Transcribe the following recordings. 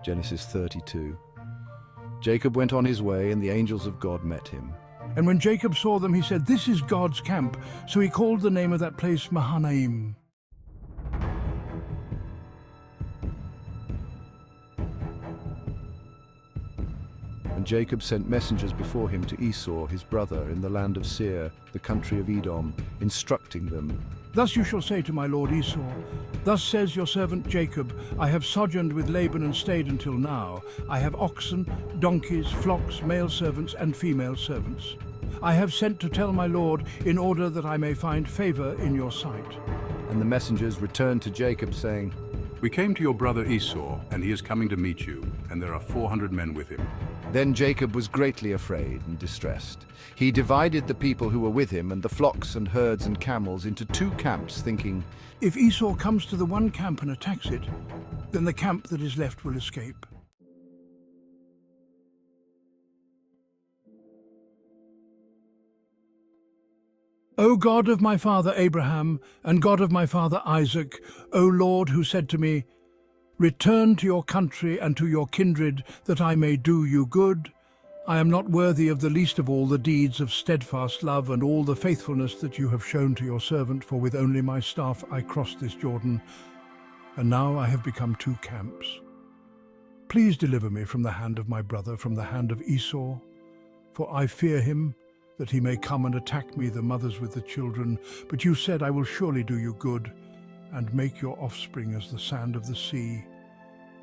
Genesis 32. Jacob went on his way, and the angels of God met him. And when Jacob saw them, he said, "This is God's camp." So he called the name of that place Mahanaim. And Jacob sent messengers before him to Esau, his brother, in the land of Seir, the country of Edom, instructing them, "Thus you shall say to my lord Esau, Thus says your servant Jacob, I have sojourned with Laban and stayed until now. I have oxen, donkeys, flocks, male servants and female servants. I have sent to tell my lord, in order that I may find favor in your sight." And the messengers returned to Jacob, saying, "We came to your brother Esau, and he is coming to meet you, and there are 400 men with him." Then Jacob was greatly afraid and distressed. He divided the people who were with him and the flocks and herds and camels into two camps, thinking, If Esau comes to the one camp and attacks it, then the camp that is left will escape. O God of my father Abraham, and God of my father Isaac, O Lord, who said to me, "Return to your country and to your kindred, that I may do you good," I am not worthy of the least of all the deeds of steadfast love and all the faithfulness that you have shown to your servant, for with only my staff I crossed this Jordan, and now I have become two camps. Please deliver me from the hand of my brother, from the hand of Esau, for I fear him, that he may come and attack me, the mothers with the children. But you said, "I will surely do you good, and make your offspring as the sand of the sea,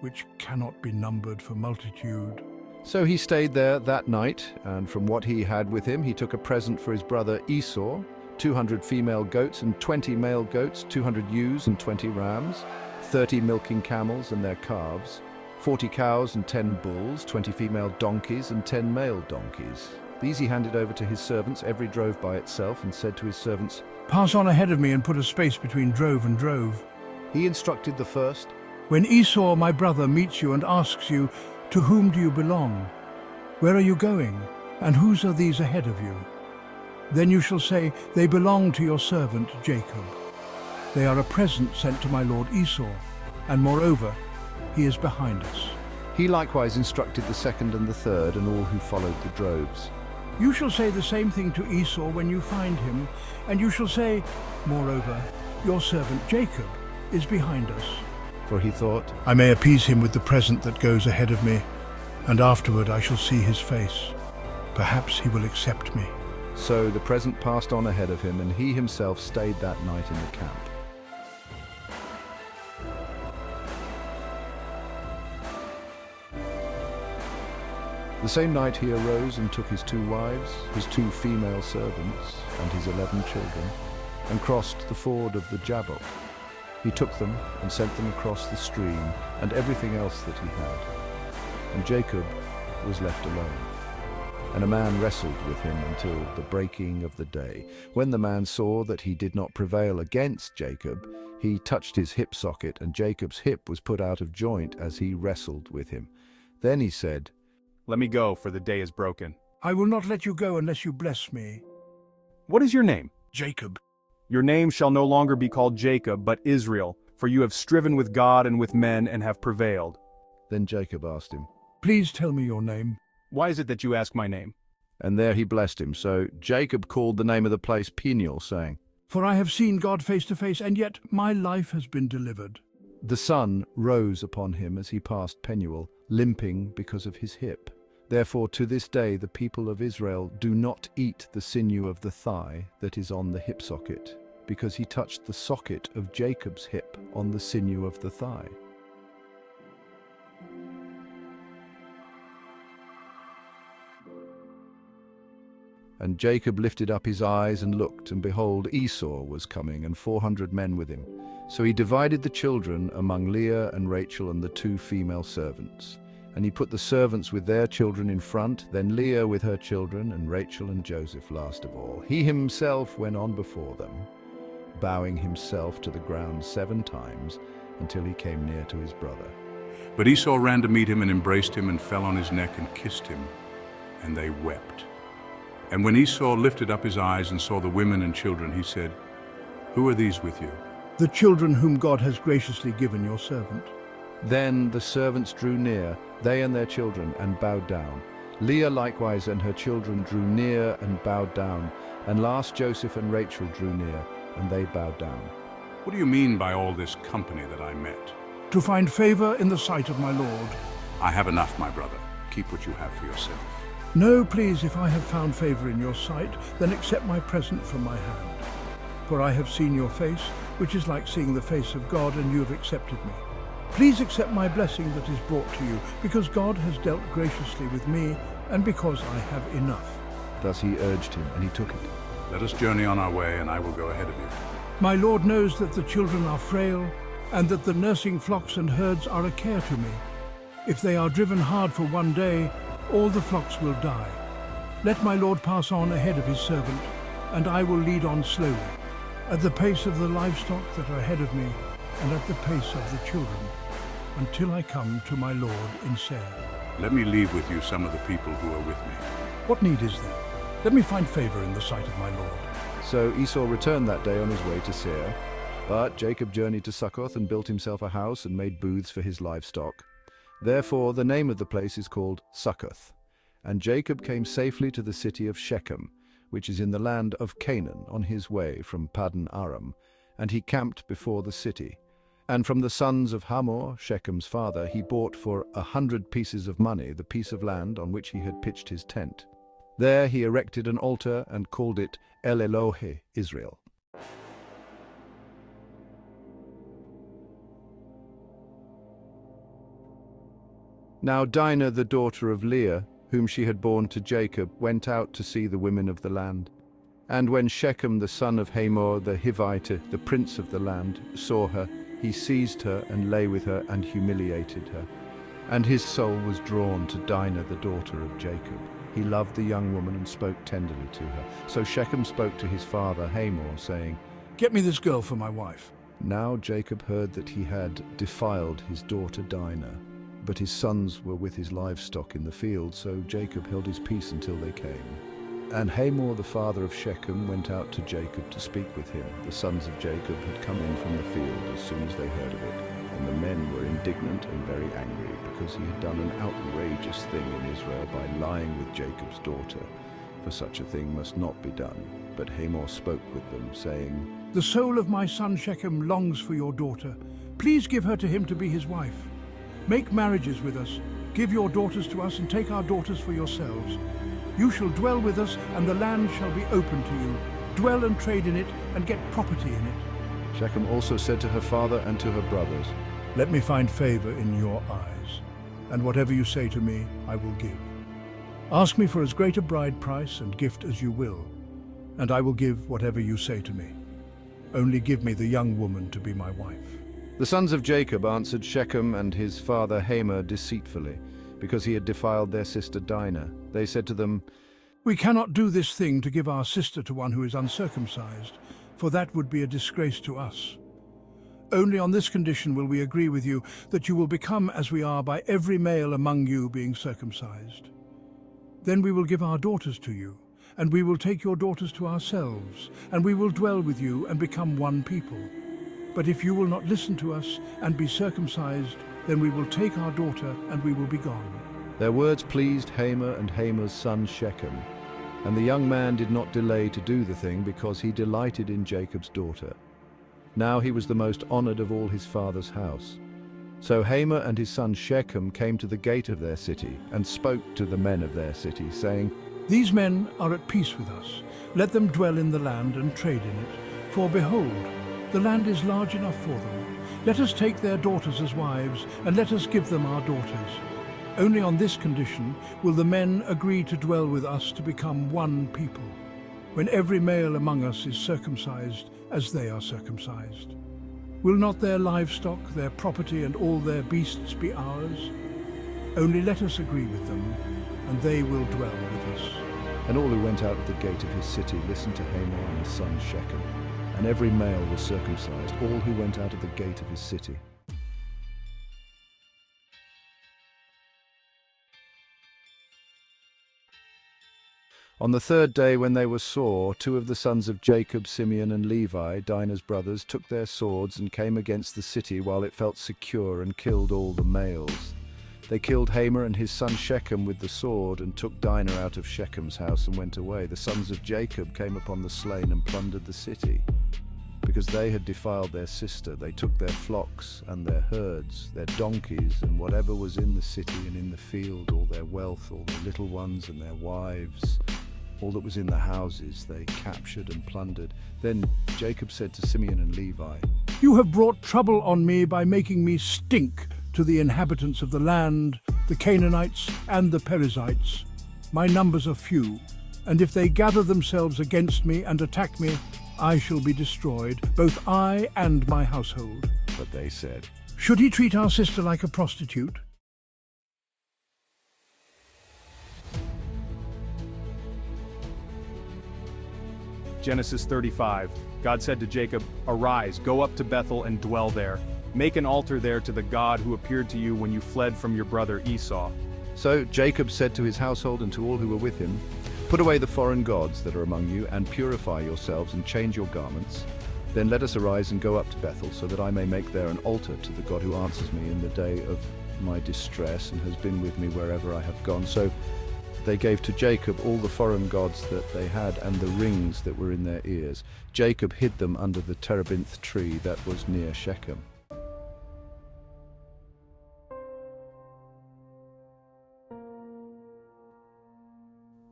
which cannot be numbered for multitude." So he stayed there that night, and from what he had with him he took a present for his brother Esau, 200 female goats and 20 male goats, 200 ewes and 20 rams, 30 milking camels and their calves, 40 cows and 10 bulls, 20 female donkeys and 10 male donkeys. These he handed over to his servants, every drove by itself, and said to his servants, "Pass on ahead of me and put a space between drove and drove." He instructed the first, "When Esau, my brother, meets you and asks you, 'To whom do you belong? Where are you going? And whose are these ahead of you?' Then you shall say, 'They belong to your servant Jacob. They are a present sent to my lord Esau, and moreover, he is behind us.'" He likewise instructed the second and the third, and all who followed the droves. "You shall say the same thing to Esau when you find him, and you shall say, 'Moreover, your servant Jacob is behind us.'" For he thought, "I may appease him with the present that goes ahead of me, and afterward I shall see his face. Perhaps he will accept me." So the present passed on ahead of him, and he himself stayed that night in the camp. The same night he arose and took his 2 wives, his 2 female servants, and his 11 children, and crossed the ford of the Jabbok. He took them and sent them across the stream, and everything else that he had. And Jacob was left alone. And a man wrestled with him until the breaking of the day. When the man saw that he did not prevail against Jacob, he touched his hip socket, and Jacob's hip was put out of joint as he wrestled with him. Then he said, "Let me go, for the day is broken." "I will not let you go unless you bless me." "What is your name?" "Jacob." "Your name shall no longer be called Jacob, but Israel, for you have striven with God and with men and have prevailed." Then Jacob asked him, "Please tell me your name." "Why is it that you ask my name?" and there he blessed him. So Jacob called the name of the place Peniel, saying, "For I have seen God face to face, and yet my life has been delivered." The sun rose upon him as he passed Penuel, limping because of his hip. Therefore to this day the people of Israel do not eat the sinew of the thigh that is on the hip socket, because he touched the socket of Jacob's hip on the sinew of the thigh. And Jacob lifted up his eyes and looked, and behold, Esau was coming, and 400 men with him. So he divided the children among Leah and Rachel and the 2 female servants. And he put the servants with their children in front, then Leah with her children, and Rachel and Joseph last of all. He himself went on before them, bowing himself to the ground 7 times, until he came near to his brother. But Esau ran to meet him and embraced him and fell on his neck and kissed him, and they wept. And when Esau lifted up his eyes and saw the women and children, he said, "Who are these with you?" "The children whom God has graciously given your servant." Then the servants drew near, they and their children, and bowed down. Leah likewise and her children drew near and bowed down. And last Joseph and Rachel drew near, and they bowed down. What do you mean by all this company that I met? To find favor in the sight of my Lord. I have enough, my brother. Keep what you have for yourself. No, please, if I have found favor in your sight, then accept my present from my hand. For I have seen your face, which is like seeing the face of God, and you have accepted me. Please accept my blessing that is brought to you, because God has dealt graciously with me, and because I have enough. Thus he urged him, and he took it. Let us journey on our way, and I will go ahead of you. My Lord knows that the children are frail, and that the nursing flocks and herds are a care to me. If they are driven hard for one day, all the flocks will die. Let my Lord pass on ahead of his servant, and I will lead on slowly, at the pace of the livestock that are ahead of me, and at the pace of the children, until I come to my Lord in Seir. Let me leave with you some of the people who are with me. What need is there? Let me find favor in the sight of my Lord. So Esau returned that day on his way to Seir. But Jacob journeyed to Succoth and built himself a house and made booths for his livestock. Therefore the name of the place is called Succoth. And Jacob came safely to the city of Shechem, which is in the land of Canaan, on his way from Paddan Aram, and he camped before the city. And from the sons of Hamor, Shechem's father, he bought for 100 pieces of money the piece of land on which he had pitched his tent. There he erected an altar and called it El Elohe Israel. Now Dinah, the daughter of Leah, whom she had borne to Jacob, went out to see the women of the land. And when Shechem, the son of Hamor the Hivite, the prince of the land, saw her, he seized her and lay with her and humiliated her. And his soul was drawn to Dinah, the daughter of Jacob. He loved the young woman and spoke tenderly to her. So Shechem spoke to his father Hamor, saying, Get me this girl for my wife. Now Jacob heard that he had defiled his daughter Dinah, but his sons were with his livestock in the field, so Jacob held his peace until they came. And Hamor, the father of Shechem, went out to Jacob to speak with him. The sons of Jacob had come in from the field as soon as they heard of it. And the men were indignant and very angry, because he had done an outrageous thing in Israel by lying with Jacob's daughter. For such a thing must not be done. But Hamor spoke with them, saying, The soul of my son Shechem longs for your daughter. Please give her to him to be his wife. Make marriages with us. Give your daughters to us and take our daughters for yourselves. You shall dwell with us, and the land shall be open to you. Dwell and trade in it, and get property in it. Shechem also said to her father and to her brothers, Let me find favor in your eyes, and whatever you say to me, I will give. Ask me for as great a bride price and gift as you will, and I will give whatever you say to me. Only give me the young woman to be my wife. The sons of Jacob answered Shechem and his father Hamor deceitfully, because he had defiled their sister Dinah. They said to them, We cannot do this thing to give our sister to one who is uncircumcised, for that would be a disgrace to us. Only on this condition will we agree with you, that you will become as we are by every male among you being circumcised. Then we will give our daughters to you, and we will take your daughters to ourselves, and we will dwell with you and become one people. But if you will not listen to us and be circumcised, then we will take our daughter and we will be gone. Their words pleased Hamor and Hamor's son Shechem, and the young man did not delay to do the thing, because he delighted in Jacob's daughter. Now he was the most honored of all his father's house. So Hamor and his son Shechem came to the gate of their city and spoke to the men of their city, saying, These men are at peace with us. Let them dwell in the land and trade in it. For behold, the land is large enough for them. Let us take their daughters as wives, and let us give them our daughters. Only on this condition will the men agree to dwell with us to become one people, when every male among us is circumcised as they are circumcised. Will not their livestock, their property, and all their beasts be ours? Only let us agree with them, and they will dwell with us. And all who went out of the gate of his city listened to Hamor and his son Shechem, and every male was circumcised, all who went out of the gate of his city. On the third day, when they were sore, two of the sons of Jacob, Simeon and Levi, Dinah's brothers, took their swords and came against the city while it felt secure and killed all the males. They killed Hamor and his son Shechem with the sword and took Dinah out of Shechem's house and went away. The sons of Jacob came upon the slain and plundered the city. Because they had defiled their sister, they took their flocks and their herds, their donkeys, and whatever was in the city and in the field, all their wealth, all their little ones and their wives. All that was in the houses they captured and plundered. Then Jacob said to Simeon and Levi, You have brought trouble on me by making me stink to the inhabitants of the land, the Canaanites and the Perizzites. My numbers are few, and if they gather themselves against me and attack me, I shall be destroyed, both I and my household. but they said, Should he treat our sister like a prostitute? Genesis 35. God said to Jacob, Arise, go up to Bethel and dwell there. Make an altar there to the God who appeared to you when you fled from your brother Esau. So Jacob said to his household and to all who were with him, Put away the foreign gods that are among you, and purify yourselves and change your garments. Then let us arise and go up to Bethel, so that I may make there an altar to the God who answers me in the day of my distress and has been with me wherever I have gone. So they gave to Jacob all the foreign gods that they had and the rings that were in their ears. Jacob hid them under the terebinth tree that was near Shechem.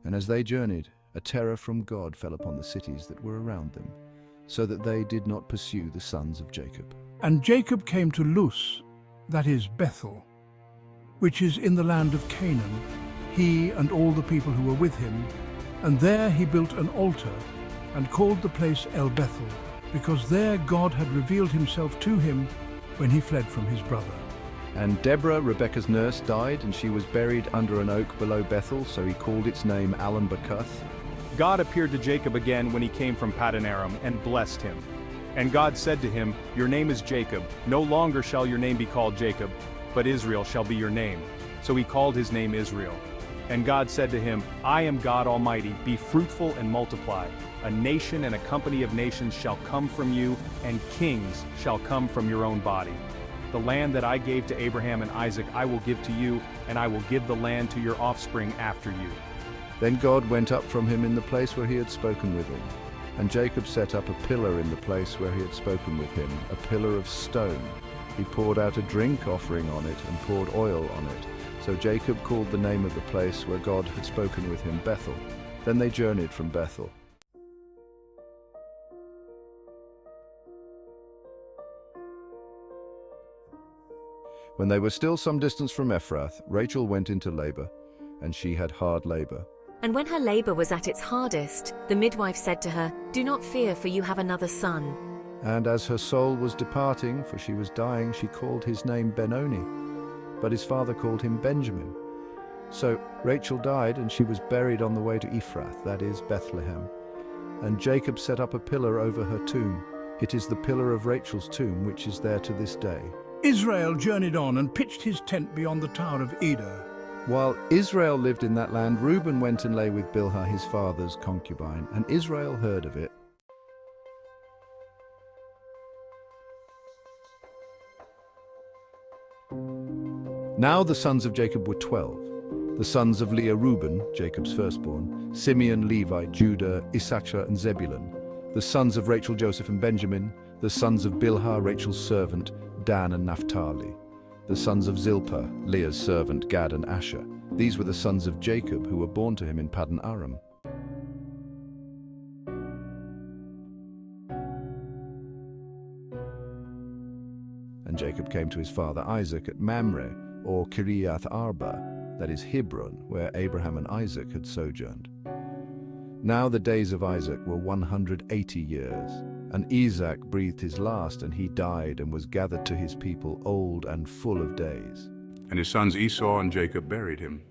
And as they journeyed, a terror from God fell upon the cities that were around them, so that they did not pursue the sons of Jacob. And Jacob came to Luz, that is Bethel, which is in the land of Canaan, he and all the people who were with him, and there he built an altar and called the place El Bethel, because there God had revealed himself to him when he fled from his brother. And Deborah, Rebekah's nurse, died, and she was buried under an oak below Bethel, so he called its name Alan-Bakuth. God appeared to Jacob again when he came from Paddan Aram and blessed him. And God said to him, Your name is Jacob. No longer shall your name be called Jacob, but Israel shall be your name. So he called his name Israel. And God said to him, I am God Almighty. Be fruitful and multiply. A nation and a company of nations shall come from you, and kings shall come from your own body. The land that I gave to Abraham and Isaac I will give to you, and I will give the land to your offspring after you. Then God went up from him in the place where he had spoken with him. And Jacob set up a pillar in the place where he had spoken with him, a pillar of stone. He poured out a drink offering on it and poured oil on it. So Jacob called the name of the place where God had spoken with him Bethel. Then they journeyed from Bethel. When they were still some distance from Ephrath, Rachel went into labor, and she had hard labor. And when her labor was at its hardest, the midwife said to her, Do not fear, for you have another son. And as her soul was departing, for she was dying, she called his name Benoni, but his father called him Benjamin. So Rachel died, and she was buried on the way to Ephrath, that is, Bethlehem. And Jacob set up a pillar over her tomb. It is the pillar of Rachel's tomb, which is there to this day. Israel journeyed on and pitched his tent beyond the Tower of Eder. While Israel lived in that land, Reuben went and lay with Bilhah his father's concubine, and Israel heard of it. Now the sons of Jacob were 12. The sons of Leah, Reuben, Jacob's firstborn, Simeon, Levi, Judah, Issachar, and Zebulun. The sons of Rachel, Joseph, and Benjamin. The sons of Bilhah, Rachel's servant, Dan and Naphtali. The sons of Zilpah, Leah's servant, Gad and Asher. These were the sons of Jacob who were born to him in Paddan Aram. And Jacob came to his father Isaac at Mamre, or Kiriath Arba, that is Hebron, where Abraham and Isaac had sojourned. Now the days of Isaac were 180 years, and Isaac breathed his last, and he died and was gathered to his people old and full of days. And his sons Esau and Jacob buried him.